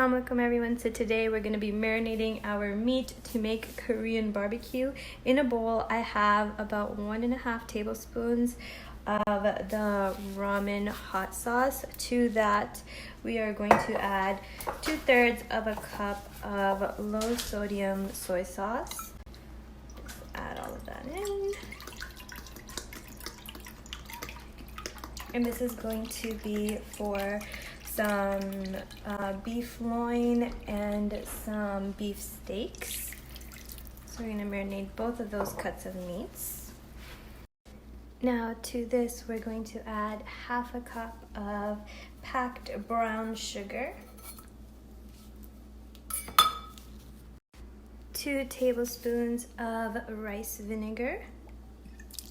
Assalamu alaikum everyone. So today we're going to be marinating our meat to make Korean barbecue. In a bowl I have about 1.5 tablespoons of the ramen hot sauce. To that we are going to add 2/3 of a cup of low sodium soy sauce. Just add all of that in. And this is going to be for some beef loin and some beef steaks. So we're going to marinate both of those cuts of meats. Now to this we're going to add 1/2 cup of packed brown sugar, 2 tablespoons of rice vinegar.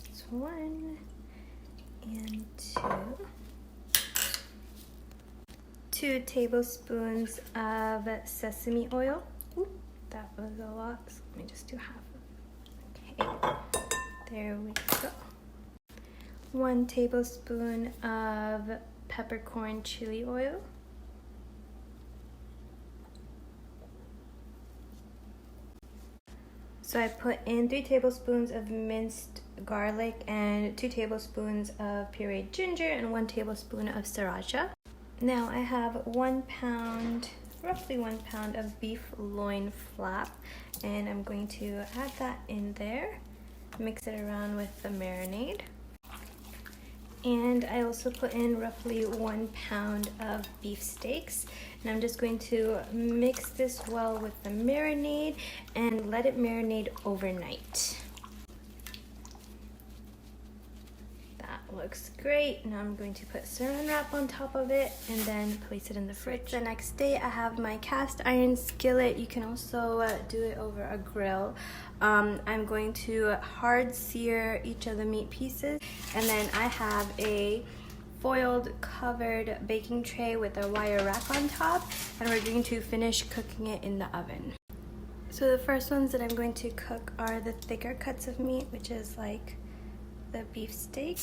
That's 1 and 2 tablespoons of sesame oil. Ooh, that was a lot, so let me just do half of it. Okay, there we go. 1 tablespoon of peppercorn chili oil. So I put in 3 tablespoons of minced garlic and 2 tablespoons of pureed ginger and 1 tablespoon of sriracha. Now I have roughly 1 pound of beef loin flap, and I'm going to add that in there, mix it around with the marinade. And I also put in roughly 1 pound of beef steaks, and I'm just going to mix this well with the marinade and let it marinate overnight. Looks great. Now I'm going to put saran wrap on top of it and then place it in the fridge. The next day I have my cast iron skillet. You can also do it over a grill. I'm going to hard sear each of the meat pieces, and then I have a foiled covered baking tray with a wire rack on top, and we're going to finish cooking it in the oven. So the first ones that I'm going to cook are the thicker cuts of meat, which is like the beef steak.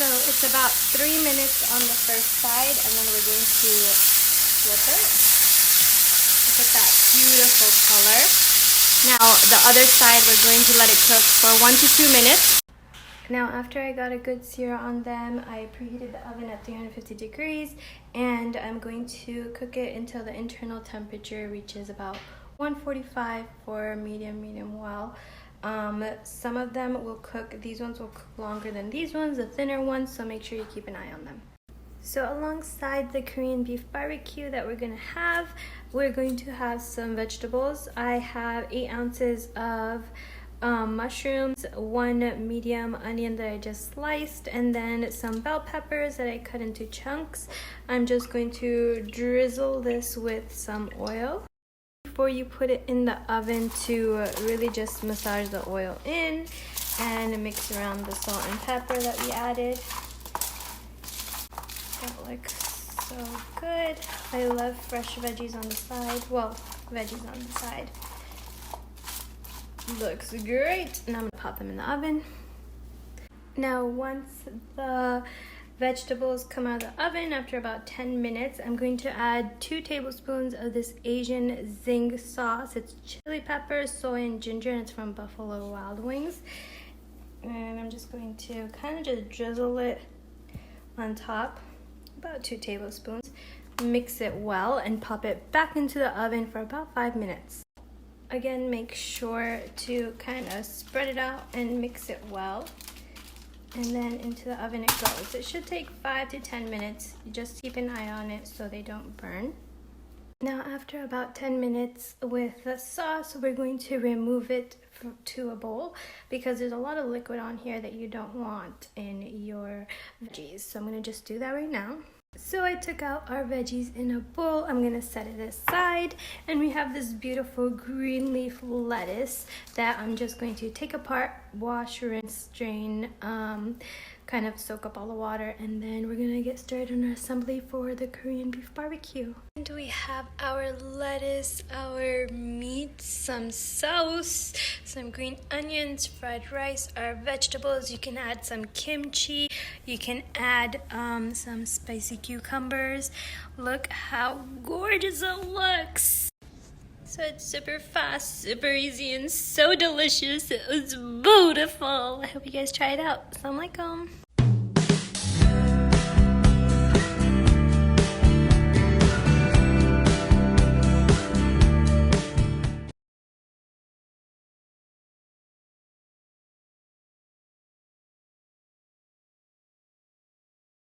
So it's about 3 minutes on the first side, and then we're going to flip it. Look at that beautiful color. Now the other side we're going to let it cook for 1 to 2 minutes. Now after I got a good sear on them, I preheated the oven at 350 degrees, and I'm going to cook it until the internal temperature reaches about 145 for medium well. Some of them will cook, these ones will cook longer than these ones, the thinner ones, so make sure you keep an eye on them. So alongside the Korean beef barbecue that we're going to have, we're going to have some vegetables. I have 8 ounces of mushrooms, 1 medium onion that I just sliced, and then some bell peppers that I cut into chunks. I'm just going to drizzle this with some oil before you put it in the oven to really just massage the oil in and mix around the salt and pepper that we added. That looks so good. I love fresh veggies on the side. Well, veggies on the side. Looks great. And I'm gonna pop them in the oven. Now once the vegetables come out of the oven after about 10 minutes, I'm going to add 2 tablespoons of this Asian zing sauce. It's chili pepper, soy, and ginger, and it's from Buffalo Wild Wings. And I'm just going to kind of just drizzle it on top, about 2 tablespoons. Mix it well and pop it back into the oven for about 5 minutes. Again, make sure to kind of spread it out and mix it well. And then into the oven it goes. It should take 5 to 10 minutes. You just keep an eye on it so they don't burn. Now after about 10 minutes with the sauce, we're going to remove it to a bowl because there's a lot of liquid on here that you don't want in your veggies. So I'm going to just do that right now. So I took out our veggies in a bowl. I'm going to set it aside, and we have this beautiful green leaf lettuce that I'm just going to take apart, wash, rinse, drain, kind of soak up all the water, and then we're gonna get started on our assembly for the Korean beef barbecue. And we have our lettuce, our meat, some sauce, some green onions, fried rice, our vegetables. You can add some kimchi, you can add some spicy cucumbers. Look how gorgeous it looks. So it's super fast, super easy, and so delicious. It was beautiful. I hope you guys try it out. Assalamualaikum.